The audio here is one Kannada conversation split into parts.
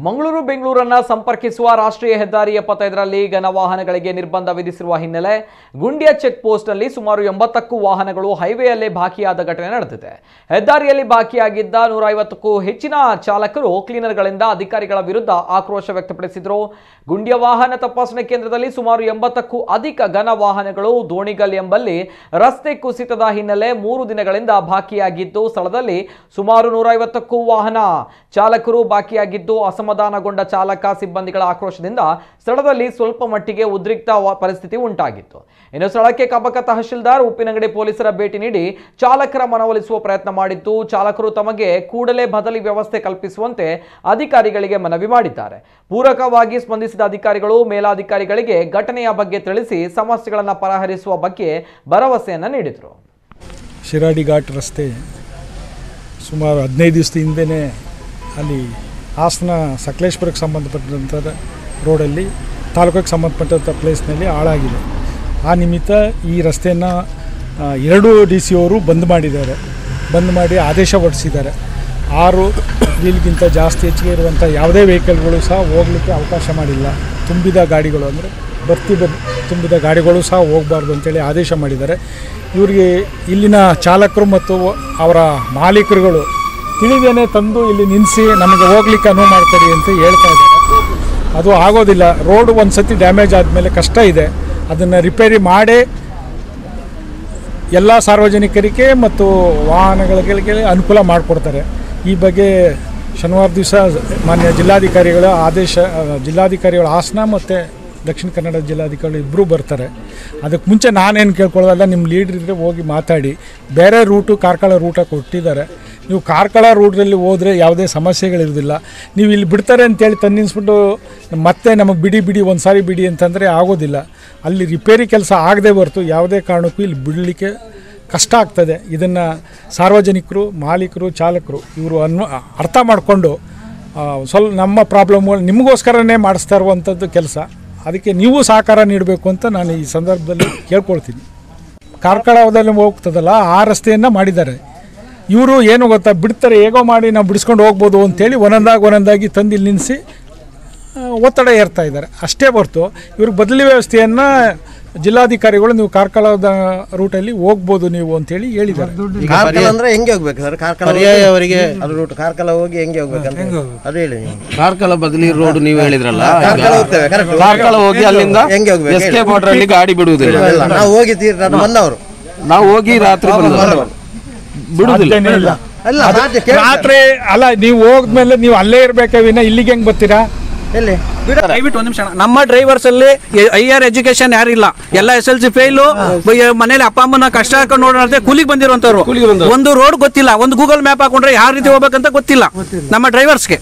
ಮಂಗಳೂರು ಬೆಂಗಳೂರನ್ನ ಸಂಪರ್ಕಿಸುವ ರಾಷ್ಟ್ರೀಯ ಹೆದ್ದಾರಿ 75ರಲ್ಲಿ ಘನ ವಾಹನಗಳಿಗೆ ನಿರ್ಬಂಧ ವಿಧಿಸಿರುವ ಹಿನ್ನೆಲೆ ಗುಂಡಿಯ ಚೆಕ್ ಪೋಸ್ಟ್ ನಲ್ಲಿ ಸುಮಾರು 80ಕ್ಕೂ ವಾಹನಗಳು ಹೈವೇಯಲ್ಲಿ ಬಾಕಿಯಾದ ಘಟನೆ ನಡೆದಿದೆ. ಹೆದ್ದಾರಿಯಲ್ಲಿ ಬಾಕಿಯಾಗಿದ್ದ 150ಕ್ಕೂ ಹೆಚ್ಚಿನ ಚಾಲಕರು ಕ್ಲೀನರ್ಗಳಿಂದ ಅಧಿಕಾರಿಗಳ ವಿರುದ್ಧ ಆಕ್ರೋಶ ವ್ಯಕ್ತಪಡಿಸಿದರು. ಗುಂಡಿಯ ವಾಹನ ತಪಾಸಣೆ ಕೇಂದ್ರದಲ್ಲಿ ಸುಮಾರು 80ಕ್ಕೂ ಅಧಿಕ ಘನ ವಾಹನಗಳು ದೋಣಿಗಲ್ ಎಂಬಲ್ಲಿ ರಸ್ತೆ ಕುಸಿತದ ಹಿನ್ನೆಲೆ 3 ದಿನಗಳಿಂದ ಬಾಕಿಯಾಗಿದ್ದು, ಸ್ಥಳದಲ್ಲಿ ಸುಮಾರು 150ಕ್ಕೂ ವಾಹನ ಚಾಲಕರು ಬಾಕಿಯಾಗಿದ್ದು ಅಸಮಾಧಾನಗೊಂಡ ಚಾಲಕ ಸಿಬ್ಬಂದಿಗಳ ಆಕ್ರೋಶದಿಂದ ಸ್ಥಳದಲ್ಲಿ ಸ್ವಲ್ಪ ಮಟ್ಟಿಗೆ ಉದ್ರಿಕ್ತ ಪರಿಸ್ಥಿತಿ ಉಂಟಾಗಿತ್ತು. ಇನ್ನು ಸ್ಥಳಕ್ಕೆ ಕಬಕ ತಹಶೀಲ್ದಾರ್ ಉಪ್ಪಿನಂಗಡಿ ಪೊಲೀಸರ ಭೇಟಿ ನೀಡಿ ಚಾಲಕರ ಮನವೊಲಿಸುವ ಪ್ರಯತ್ನ ಮಾಡಿದ್ದು, ಚಾಲಕರು ತಮಗೆ ಕೂಡಲೇ ಬದಲಿ ವ್ಯವಸ್ಥೆ ಕಲ್ಪಿಸುವಂತೆ ಅಧಿಕಾರಿಗಳಿಗೆ ಮನವಿ ಮಾಡಿದ್ದಾರೆ. ಪೂರಕವಾಗಿ ಸ್ಪಂದಿಸಿದ ಅಧಿಕಾರಿಗಳು ಮೇಲಾಧಿಕಾರಿಗಳಿಗೆ ಘಟನೆಯ ಬಗ್ಗೆ ತಿಳಿಸಿ ಸಮಸ್ಯೆಗಳನ್ನು ಪರಿಹರಿಸುವ ಬಗ್ಗೆ ಭರವಸೆಯನ್ನು ನೀಡಿದರು. ಶಿರಾಡಿ ಘಾಟ್ ರಸ್ತೆ ಸುಮಾರು 15 ದಿವಸದ ಹಿಂದೆಯೇ ಅಲ್ಲಿ ಹಾಸನ ಸಕಲೇಶ್ಪುರಕ್ಕೆ ಸಂಬಂಧಪಟ್ಟಂಥ ರೋಡಲ್ಲಿ ತಾಲೂಕಿಗೆ ಸಂಬಂಧಪಟ್ಟಂಥ ಪ್ಲೇಸ್ನಲ್ಲಿ ಹಾಳಾಗಿದೆ. ಆ ನಿಮಿತ್ತ ಈ ರಸ್ತೆಯನ್ನು 2 DC ಅವರು ಬಂದ್ ಮಾಡಿ ಆದೇಶ ಹೊರಡಿಸಿದ್ದಾರೆ. 6 ವೀಲ್ಗಿಂತ ಜಾಸ್ತಿ ಹೆಚ್ಚಿಗೆ ಇರುವಂಥ ಯಾವುದೇ ವೆಹಿಕಲ್ಗಳು ಸಹ ಹೋಗಲಿಕ್ಕೆ ಅವಕಾಶ ಮಾಡಿಲ್ಲ. ತುಂಬಿದ ಗಾಡಿಗಳು ಅಂದರೆ ತುಂಬಿದ ಗಾಡಿಗಳು ಸಹ ಹೋಗಬಾರ್ದು ಅಂತೇಳಿ ಆದೇಶ ಮಾಡಿದ್ದಾರೆ. ಇವರಿಗೆ ಇಲ್ಲಿನ ಚಾಲಕರು ಮತ್ತು ಅವರ ಮಾಲೀಕರುಗಳು ತಿಳಿದೇನೆ ತಂದು ಇಲ್ಲಿ ನಿಲ್ಲಿಸಿ ನಮಗೆ ಹೋಗ್ಲಿಕ್ಕೆ ಅನುವು ಮಾಡ್ತಾರೆ ಅಂತ ಹೇಳ್ತಾ ಇದ್ದಾರೆ. ಅದು ಆಗೋದಿಲ್ಲ. ರೋಡ್ ಒಂದು ಸತಿ ಡ್ಯಾಮೇಜ್ ಆದಮೇಲೆ ಕಷ್ಟ ಇದೆ. ಅದನ್ನು ರಿಪೇರಿ ಮಾಡಿ ಎಲ್ಲ ಸಾರ್ವಜನಿಕರಿಗೆ ಮತ್ತು ವಾಹನಗಳಿಗೆ ಅನುಕೂಲ ಮಾಡಿಕೊಡ್ತಾರೆ. ಈ ಬಗ್ಗೆ ಶನಿವಾರ ದಿವಸ ಮಾನ್ಯ ಜಿಲ್ಲಾಧಿಕಾರಿಗಳ ಹಾಸನ ಮತ್ತು ದಕ್ಷಿಣ ಕನ್ನಡ ಜಿಲ್ಲಾಧಿಕಾರಿಗಳು ಇಬ್ಬರೂ ಬರ್ತಾರೆ. ಅದಕ್ಕೆ ಮುಂಚೆ ನಾನೇನು ಕೇಳ್ಕೊಳ್ಳೋದಲ್ಲ, ನಿಮ್ಮ ಲೀಡ್ರ್ ಇದ್ದರೆ ಹೋಗಿ ಮಾತಾಡಿ. ಬೇರೆ ರೂಟು ಕಾರ್ಕಳ ರೂಟಾಗಿ ಕೊಟ್ಟಿದ್ದಾರೆ. ನೀವು ಕಾರ್ಕಳ ರೂಟ್ರಲ್ಲಿ ಹೋದರೆ ಯಾವುದೇ ಸಮಸ್ಯೆಗಳಿರೋದಿಲ್ಲ. ನೀವು ಇಲ್ಲಿ ಬಿಡ್ತಾರೆ ಅಂತೇಳಿ ತಂದಿನ್ಸ್ಬಿಟ್ಟು ಮತ್ತೆ ನಮಗೆ ಬಿಡಿ ಒಂದು ಸಾರಿ ಬಿಡಿ ಅಂತಂದರೆ ಆಗೋದಿಲ್ಲ. ಅಲ್ಲಿ ರಿಪೇರಿ ಕೆಲಸ ಆಗದೆ ಹೊರತು ಯಾವುದೇ ಕಾರಣಕ್ಕೂ ಇಲ್ಲಿ ಬಿಡಲಿಕ್ಕೆ ಕಷ್ಟ ಆಗ್ತದೆ. ಇದನ್ನು ಸಾರ್ವಜನಿಕರು, ಮಾಲೀಕರು, ಚಾಲಕರು ಇವರು ಅರ್ಥ ಮಾಡಿಕೊಂಡು ಸ್ವಲ್ಪ ನಮ್ಮ ಪ್ರಾಬ್ಲಮ್ಗಳು ನಿಮಗೋಸ್ಕರನೇ ಮಾಡಿಸ್ತಾ ಇರುವಂಥದ್ದು ಕೆಲಸ. ಅದಕ್ಕೆ ನೀವು ಸಹಕಾರ ನೀಡಬೇಕು ಅಂತ ನಾನು ಈ ಸಂದರ್ಭದಲ್ಲಿ ಕೇಳ್ಕೊಳ್ತೀನಿ. ಕಾರ್ಕಳದಲ್ಲಿ ಹೋಗ್ತದಲ್ಲ ಆ ರಸ್ತೆಯನ್ನು ಮಾಡಿದ್ದಾರೆ. ಇವರು ಏನು ಗೊತ್ತಾ, ಬಿಡ್ತಾರೆ ಹೇಗೋ ಮಾಡಿ ನಾವು ಬಿಡಿಸ್ಕೊಂಡು ಹೋಗ್ಬೋದು ಅಂತೇಳಿ ಒಂದೊಂದಾಗಿ ತಂದು ಇಲ್ಲಿ ನಿಲ್ಲಿಸಿ ಒತ್ತಡ ಏರ್ತಾ ಇದ್ದಾರೆ. ಅಷ್ಟೇ ಹೊರತು ಇವ್ರಿಗೆ ಬದಲಿ ವ್ಯವಸ್ಥೆಯನ್ನು ಜಿಲ್ಲಾಧಿಕಾರಿಗಳು ನೀವು ಕಾರ್ಕಳದ ರೂಟಲ್ಲಿ ಹೋಗ್ಬೋದು ನೀವು ಅಂತೇಳಿ ಹೇಳಿದ್ದಾರೆ. ಅಂದ್ರೆ ಹೆಂಗೆ ಹೋಗ್ಬೇಕು ಸರ್? ಕಾರ್ಕಳ ಹೋಗಿ ಹೆಂಗೆ ಹೋಗ್ಬೇಕಂತ ಅದು ಹೇಳಿ. ಕಾರ್ಕಳ ಬದಲಿ ರೋಡ್ ನೀವು ಹೇಳಿದ್ರಲ್ಲ, ಕಾರ್ಕಳ ಹೋಗಿ ಅಲ್ಲಿಂದ ಹೆಂಗೆ ಹೋಗ್ಬೇಕು? ಎಸ್ಕೆ ಬಾರ್ಡರ್ ಅಲ್ಲಿ ಗಾಡಿ ಬಿಡುವುದಿಲ್ಲ. ನಾವು ಹೋಗಿ ಬಂದವರು, ನಾವು ಹೋಗಿ ರಾತ್ರಿ ಬಿಡುವುದಿಲ್ಲ. ರಾತ್ರಿ ಅಲ್ಲ, ನೀವು ಹೋದ್ಮೇಲೆ ನೀವು ಅಲ್ಲೇ ಇರ್ಬೇಕವಿನ ಇಲ್ಲಿಗೆ ಹೆಂಗ್ ಬರ್ತೀರಾ? ದಯವಿಟ್ಟು ಒಂದು ನಿಮಿಷ. ನಮ್ಮ ಡ್ರೈವರ್ಸ್ ಅಲ್ಲಿ ಹೈಯರ್ ಎಜುಕೇಶನ್ ಯಾರಿಲ್ಲ, ಎಲ್ಲ SLC ಫೇಲು. ಮನೇಲಿ ಅಪ್ಪ ಅಮ್ಮನ ಕಷ್ಟ ಹಾಕೊಂಡು ನೋಡೋಣ ಕೂಲಿಗೆ ಬಂದಿರುವಂತವ್ರು. ಒಂದು ರೋಡ್ ಗೊತ್ತಿಲ್ಲ, ಒಂದು ಗೂಗಲ್ ಮ್ಯಾಪ್ ಹಾಕೊಂಡ್ರೆ ಯಾವ ರೀತಿ ಹೋಗ್ಬೇಕಂತ ಗೊತ್ತಿಲ್ಲ ನಮ್ಮ ಡ್ರೈವರ್ಸ್ಗೆ.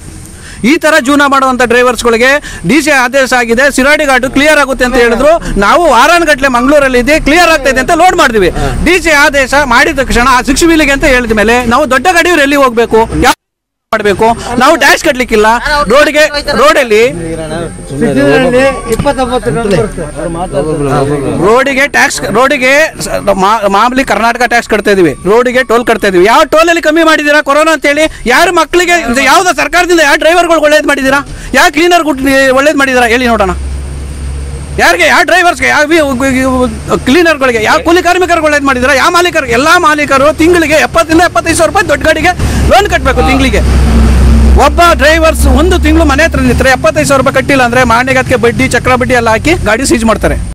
ಈ ತರ ಜೀವನ ಮಾಡುವಂತ ಡ್ರೈವರ್ಸ್ಗಳಿಗೆ DC ಆದೇಶ ಆಗಿದೆ, ಶಿರಾಡಿ ಘಾಟ್ ಕ್ಲಿಯರ್ ಆಗುತ್ತೆ ಅಂತ ಹೇಳಿದ್ರು. ನಾವು ವಾರಾನ್ಗಟ್ಲೆ ಮಂಗಳೂರಲ್ಲಿ ಇದೆ, ಕ್ಲಿಯರ್ ಆಗ್ತಾ ಇದೆ ಅಂತ ಲೋಡ್ ಮಾಡಿದ್ವಿ. DC ಆದೇಶ ಮಾಡಿದ ತಕ್ಷಣ 6 ವೀಲಿಗೆ ಅಂತ ಹೇಳಿದ ಮೇಲೆ ನಾವು ದೊಡ್ಡ ಗಾಡಿಯವ್ರು ಎಲ್ಲಿ ಹೋಗ್ಬೇಕು, ಮಾಡಬೇಕು? ನಾವು ಟ್ಯಾಕ್ಸ್ ಕಟ್ಟಲಿಕ್ಕಿಲ್ಲ. ರೋಡಲ್ಲಿ ಮಾಮೂಲಿ ಕರ್ನಾಟಕ ಟ್ಯಾಕ್ಸ್ ಕಟ್ತಾ ಇದೀವಿ, ರೋಡಿಗೆ ಟೋಲ್ ಕಟ್ತಾ ಇದೀವಿ. ಯಾವ ಟೋಲಲ್ಲಿ ಕಮ್ಮಿ ಮಾಡಿದೀರಾ ಕೊರೋನಾ ಅಂತೇಳಿ? ಯಾರು ಮಕ್ಕಳಿಗೆ ಯಾವ್ದು ಸರ್ಕಾರದಿಂದ ಯಾವ ಡ್ರೈವರ್ಗಳು ಒಳ್ಳೇದು ಮಾಡಿದೀರಾ? ಯಾವ ಕ್ಲೀನರ್ ಒಳ್ಳೇದು ಮಾಡಿದೀರಾ ಹೇಳಿ ನೋಡೋಣ. ಯಾರಿಗೆ, ಯಾವ ಡ್ರೈವರ್ಸ್ಗೆ, ಯಾವ ಕ್ಲೀನರ್ಗಳಿಗೆ, ಯಾವ ಕೂಲಿ ಕಾರ್ಮಿಕರಿಗೆ ಒಳ್ಳೇದು ಮಾಡಿದ್ರೆ? ಯಾವ ಮಾಲೀಕರು? ಎಲ್ಲ ಮಾಲೀಕರು ತಿಂಗಳಿಗೆ 70 ರಿಂದ 75 ರೂಪಾಯಿ ದೊಡ್ಡ ಗಾಡಿಗೆ ಲೋನ್ ಕಟ್ಟಬೇಕು ತಿಂಗಳಿಗೆ. ಒಬ್ಬ ಡ್ರೈವರ್ಸ್ ಒಂದು ತಿಂಗಳು ಮನೆ ಹತ್ರ ನಿಂತರೆ 75,000 ರೂಪಾಯಿ ಕಟ್ಟಿಲ್ಲ ಅಂದ್ರೆ ಮಾನ್ಯಗಕ್ಕೆ ಬಡ್ಡಿ, ಚಕ್ರ ಬಡ್ಡಿ ಎಲ್ಲ ಹಾಕಿ ಗಾಡಿ ಸೀಜ್ ಮಾಡ್ತಾರೆ.